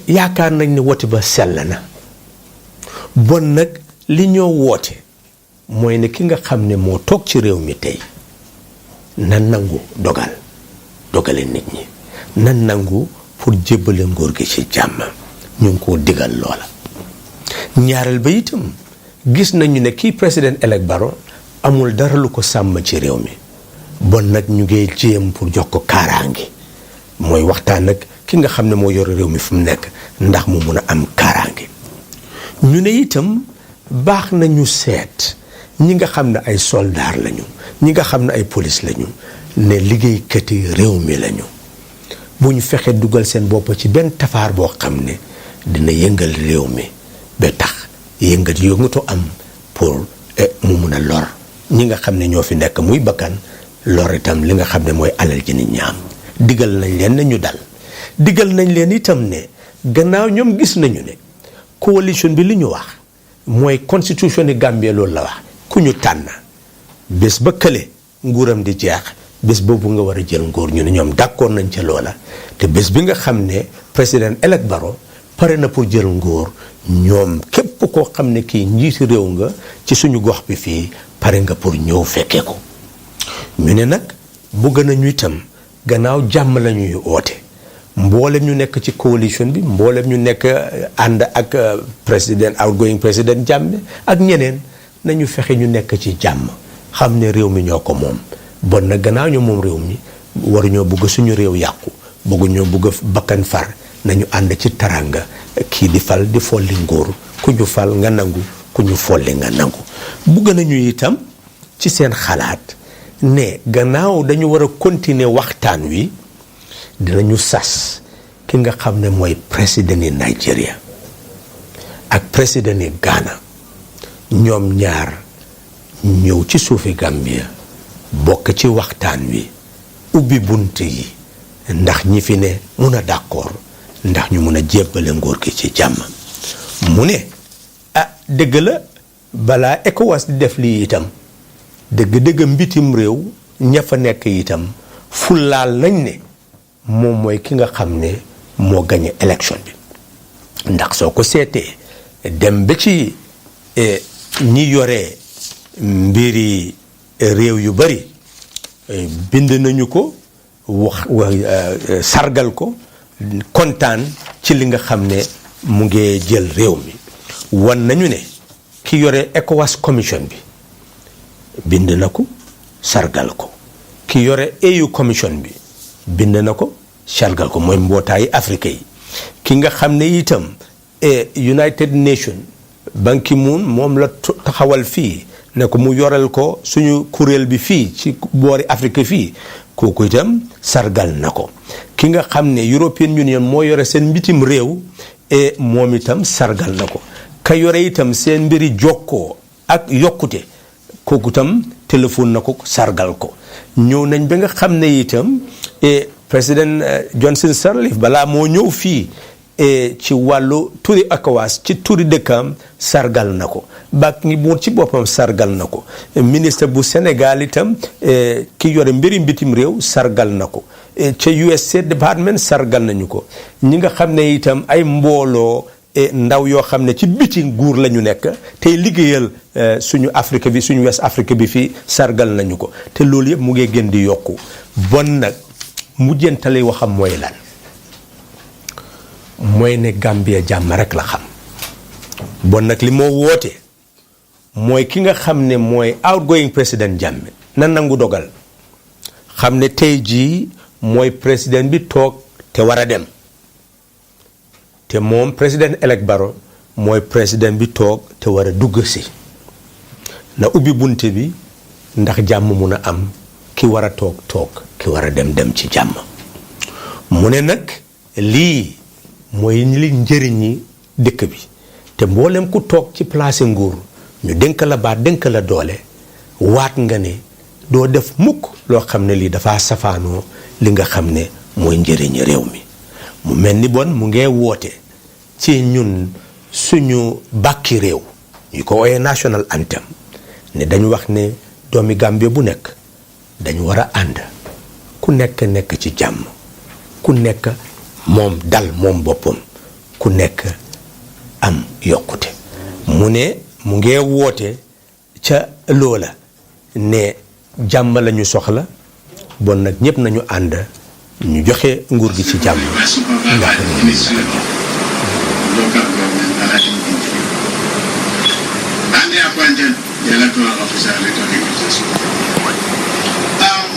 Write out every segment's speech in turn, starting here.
yaakaar nañ ne wote ba sell na bon nag li ñoo woote mooy ne ki nga xam ne moo toog ci réew mi tey na nangu dogale nit ñi na nangu pour jébbale nguur gi ci jàmm ñu ngi koo digal loola. ñaareel ba itam gis nañu ne kii président elect Barrow amul dara lu ko sàmm ci réew mi bon nag ñu ngi jéem pour jox ko kaaraange mooy waxtaan ak ki nga xam ne moo yor réew mi fu mu nekk ndax mu mun a am kaaraange. ñu ne itam baax na ñu seet ñi nga xam ne ay soldaar lañu ñi nga xam ne ay police lañu ne liggéeykati réew mi lañu bu ñu fexe dugal seen bopp ci benn tafaar boo xam ne dina yëngal réew mi ba tax yëngatu am pour mu mun a lor ñi nga xam ne ñoo fi nekk muy bakkan lor itam li nga xam ne mooy alal ji nit ñi am. digal nañ leen ne ñu dal digal nañ leen itam ne gannaaw ñoom gis nañu ne coalition bi li ñu wax mooy constitution yi Gambie loolu la wax ku ñu tànn bés ba kële nguuram di jeex bés boobu nga war a jël nguur ñu ne ñoom d'accord nañ ca loola te bés bi nga xam ne président elect Barrow pare na pour jël nguur ñoom képp koo xam ne kii njiiti réew nga ci suñu gox bi fii pare nga pour ñëw fekkee ko. ñu ne nag bëgg nañu itam gannaaw jàmm la ñuy oote mboolem ñu nekk ci coalition bi mboolem ñu nekk ànd ak outgoing président Jammeh ak ñeneen nañu fexe ñu nekk ci jàmm xam ne réew mi ñoo ko moom bon na gannaaw ñu moom réew mi waruñoo bëgg suñu réew yàqu bëgguñoo bëgg bakkan far nañu ànd ci taranga kii di fal di folli nguur ku ñu fal nga nangu ku ñu folli nga nangu. bëgg nañu itam ci seen xalaat ne gannaaw dañu war a continuer waxtaan wi dinañu sas ki nga xam ne mooy président yi Nigeria ak président yi Ghana ñoom ñaar ñëw ci suufi Gambia bokk ci waxtaan wi ubbi bunt yi ndax ñi fi ne mun a d'accord ndax ñu mun a jébbale nguur gi ci jàmm. mu ne dëgg la balaa ECOWAS di def lii itam dëgg mbitim réew ña fa nekk itam fullaal nañ ne moom mooy ki nga xam ne moo gañe élection bi ndax soo ko seetee dem ba ci ñi yore mbiri réew yu bari bind nañu ko wax sargal ko kontaan ci li nga xam ne mu ngi jël réew mi wan nañu ne ki yore ECOWAS commission bi bind na ko sargal ko ki yore AU commission bi bind na ko sargal ko mooy mbootaayu Afrique yi ki nga xam ne itam United Nations Ban Ki-moon moom la taxawal fii ne ko mu yoreel ko suñu kuréel bi fii ci boori Afrique fii kooku itam sargal na ko ki nga xam ne European Union moo yore seen mbitim réew moom itam sargal na ko ka yore itam seen mbiri jokkoo ak yokkute kooku itam téléphone na ko sargal ko ñëw nañ ba nga xam ne itam président Johnson Sirleaf balaa moo ñëw fii ci wàllu turi ECOWAS ci turi dëkkam sargal na ko bak ngi buur ci boppam sargal na ko ministre bu Sénégal itam ki yore mbiri mbitim réew sargal na ko ca US State Department sargal nañu ko ñi nga xam ne itam ay mbooloo ndaw yoo xam ne ci biti nguur la ñu nekk tey liggéeyal suñu Afrique bi suñu West Afrique bi fii sargal nañu ko te loolu yëpp mu ngi gën di yokku bon nag mujjantale waxam mooy lan mooy ne Gambia jàmm rek la xam bon nag li moo woote mooy ki nga xam ne mooy outgoing président Jammeh na nangu dogal xam ne tey jii mooy président bi toog te war a dem te moom président elect Barrow mooy président bi toog te war a dugg si na ubbi bunte bi ndax jàmm mun a am ki war a toog ki war a dem ci jàmm mu ne nag lii mooy li njëriñi dëkk bi te mboolem ku toog ci place nguur ñu dénk la baat dénk la doole waat nga ne doo def mukk loo xam ne lii dafa safaanoo li nga xam ne mooy njëriñi réew mi mu mel ni bon mu ngee woote ci ñun suñu bàkki réew ñu ko ooyee national anthem ne dañu wax ne doomi Gambie bu nekk dañu war a ànd ku nekk ci jàmm ku nekk moom dal moom boppam ku nekk am yokkute mu ne mu ngee woote ca loola ne jàmm la ñu soxla bon nag ñëpp nañu ànd ñu joxe nguur gi ci jàmm ndax the electoral officer returning officers.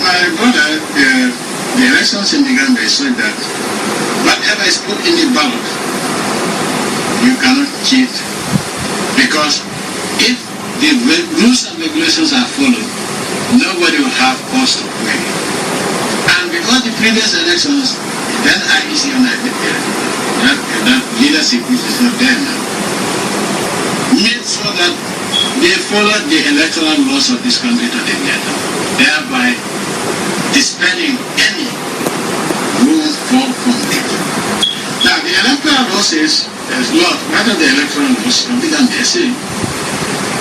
My brother, the elections in the Gambia said that whatever is put in the ballot, you cannot cheat, because if the rules and regulations are followed, nobody will have cause to play. And because the previous elections, then IEC and that leadership which is not there now, made sure that they followed the electoral laws of this country to the letter, thereby dispelling any room for conflict. Now, the electoral law says, there's part of the electoral laws of the Gambia say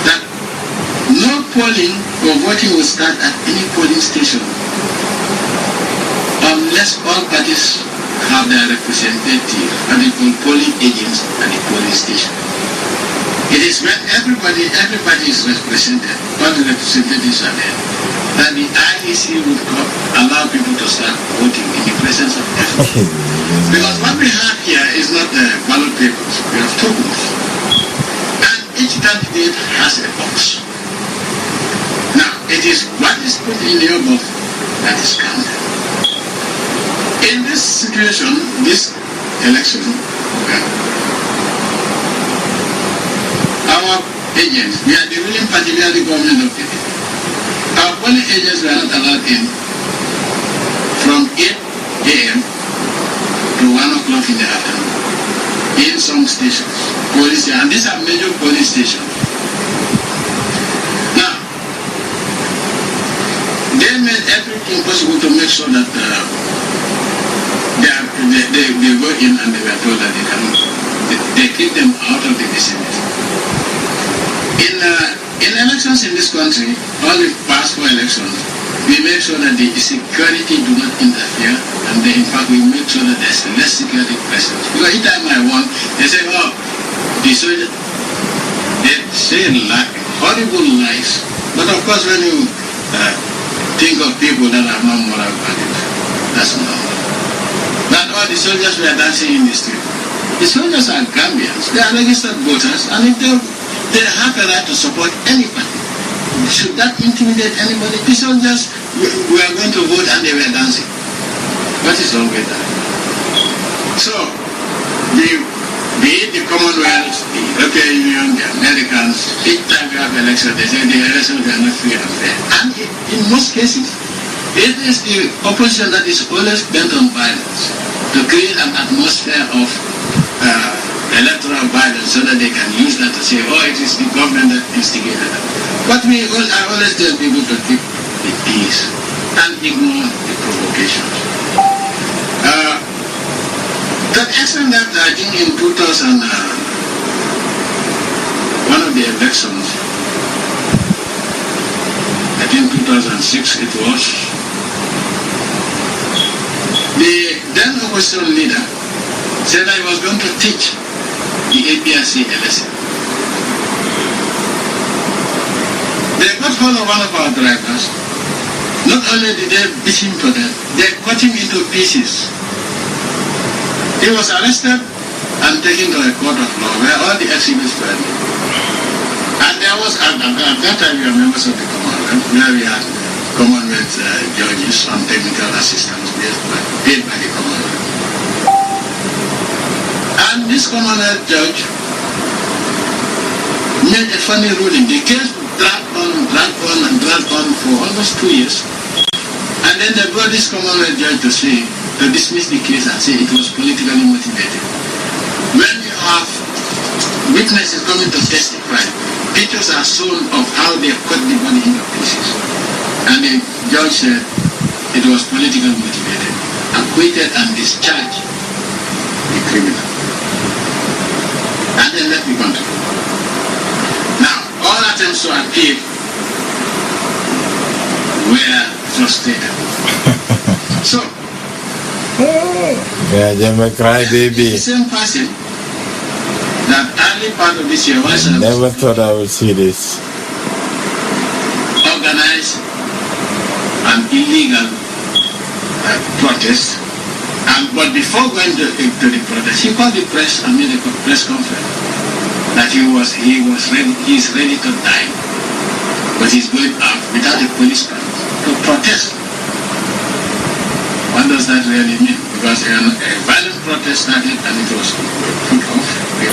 that no polling or voting will start at any polling station unless all parties have their representative and they call polling agents at the polling station. It is when everybody is represented, all the representatives are there, that the IEC would allow people to start voting in the presence of everyone. Because what we have here is not ballot papers, we have tokens. And each candidate has a box. Now, it is what is put in your box that is counted. In this situation, this election, our agents, we are the ruling party, we are the government of the people. Our polling agents were not allowed in from 8 a.m. to 1 o'clock in the afternoon in some stations, police, and these are major police stations. Now, they made everything possible to make sure that they go in and they were told that they keep them out of the vicinity. In elections in this country, all the past 4 elections, we make sure that the security do not interfere, and in fact we make sure that there's less security presence. Because each time I won, they say, oh, the soldiers, they say horrible lies. But of course when you think of people that are not moral values, that's normal. But all the soldiers were dancing in the street. The soldiers are Gambians, they are registered voters, and if they have a right to support anybody. Should that intimidate anybody? The soldiers were going to vote and they were dancing. What is wrong with that? So, be it the Commonwealth, the European Union, the Americans, each time we have elections, they say the elections are not free and fair. And in most cases, it is the opposition that is always bent on violence to create an atmosphere of electoral violence so that they can use that to say, oh, it is the government that instigated that. But I always tell people to keep the peace and ignore the provocations. To the extent that I think in 2000, one of the elections, I think 2006 it was, the then opposition leader said I was going to teach the APRC LSM. They got hold of one of our drivers. Not only did they beat him to death, they cut him into pieces. He was arrested and taken to a court of law where all the exhibits were made. And there was, at that time, we were members of the Commonwealth, where we had Commonwealth judges and technical assistants paid by the Commonwealth. And this Commonwealth judge made a funny ruling. The case dragged on for almost 2 years. And then they brought this Commonwealth judge to dismiss the case and say it was politically motivated. When you have witnesses coming to testify, pictures are shown of how they cut the body into pieces. And the judge said it was politically motivated, acquitted and discharged the criminal. And then let me continue. Now, all attempts to appeal were frustrated. So, yeah, Jemma cry baby. The same person that early part of this year, I never thought I would see this. Organized an illegal protest, but before going to the protest, he called the press and made a press conference that he is ready to die, but he's going out without a police car to protest. What does that really mean? Because a violent protest started and it was put off.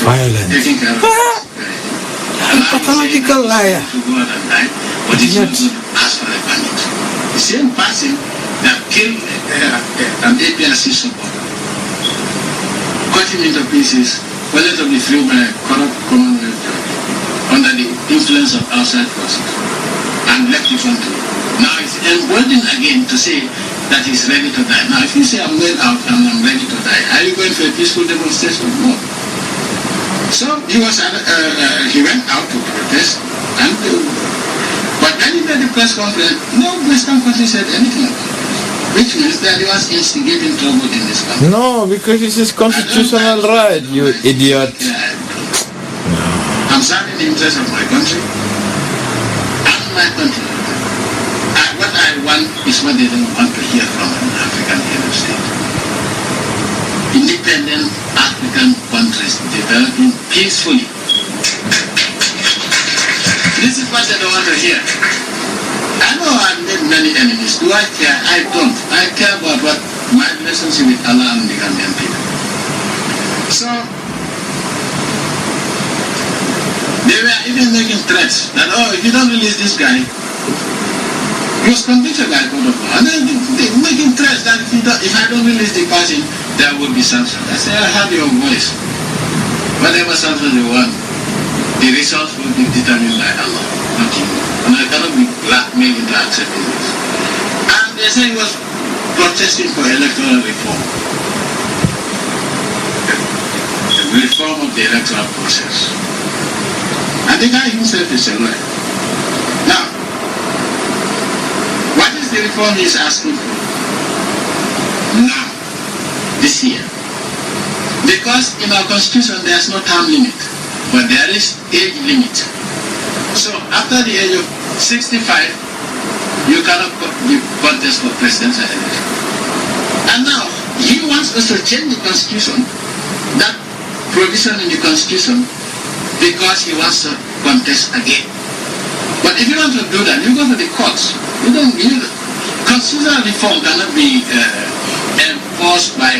Violent. Taking care of Pathological liar. to go out and die, but he's not going to ask for a permit. The same person that killed an APRC supporter, cut him into pieces, wanted to be freed by a corrupt Commonwealth judge under the influence of outside forces, and left the country. Now it's emboldened again to say that he's ready to die. Now if you say I'm going out and I'm ready to die, are you going for a peaceful demonstration? No. So he went out to protest, and but when he made the press conference, no Western country said anything about it, which means that he was instigating trouble in this country. No, because it's his constitutional right, you idiot. I'm serving the interest of my country and my country. What I want is what they don't want to hear from an African head of state. Independent African countries developing peacefully. This is what they don't want to hear. I know I've made many enemies. Do I care? I don't. I care about what my relationship with Allah and the Gambian people. So, they were even making threats that, if you don't release this guy, he was convicted by court of law. And they're making threats that if I don't release the person, there will be sanctions. I say, I heard your voice. Whatever sanctions you want, the results will be determined by Allah, not you. And I cannot be blackmailed into accepting this. And they say he was protesting for electoral reform. The reform of the electoral process. And the guy himself is a lawyer. Now, what is the reform he is asking for? Now, this year. Because in our constitution there is no term limit, but there is age limit. So after the age of 65, you cannot contest for presidential election. And now, he wants us to change the constitution, that provision in the constitution, because he wants to contest again. But if you want to do that, you go to the courts. Constitutional reform cannot be enforced by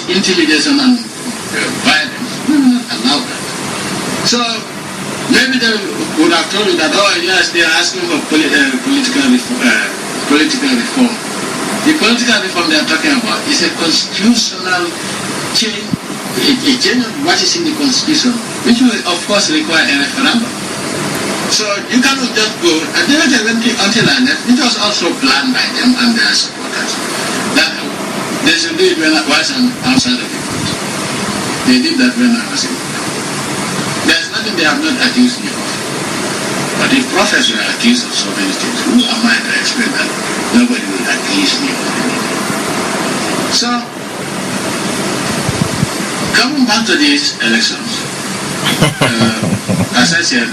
intimidation and violence. We will not allow that. So maybe they would have told you that, yes, they are asking for political reform. The political reform they are talking about is a constitutional change, a change of what is in the constitution, which will of course require a referendum. So you cannot just go, and they went until I left. It was also planned by them and their supporters that they should do it when I was outside of the country. They did that when I was in the country. There's nothing they have not accused me of. But if prophets were accused of so many things, who am I to expect that nobody will accuse me of anything? So, coming back to these elections, as I said,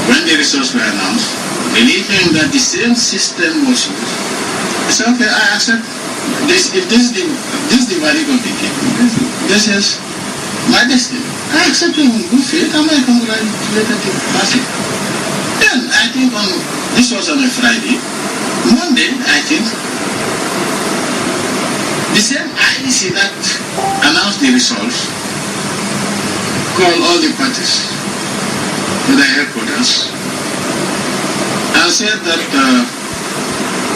when the results were announced, believing that the same system was used, I said, okay, I accept this. If this is the verdict of the king, this is my destiny. I accept it in good faith, and I congratulated the person. Then I think this was on a Friday. Monday, I think, the same IEC that announced the results called all the parties to the headquarters and said that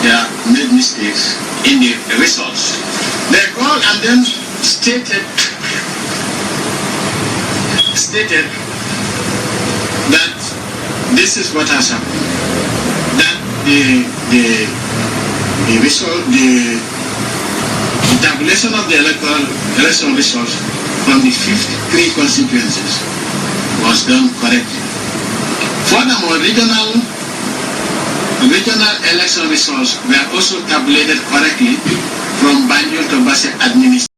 they have made mistakes in the results. They called and then stated that this is what has happened. That the tabulation of the election results from the 53 constituencies was done correctly. Furthermore, regional election results were also tabulated correctly from Banjul to Basse administration.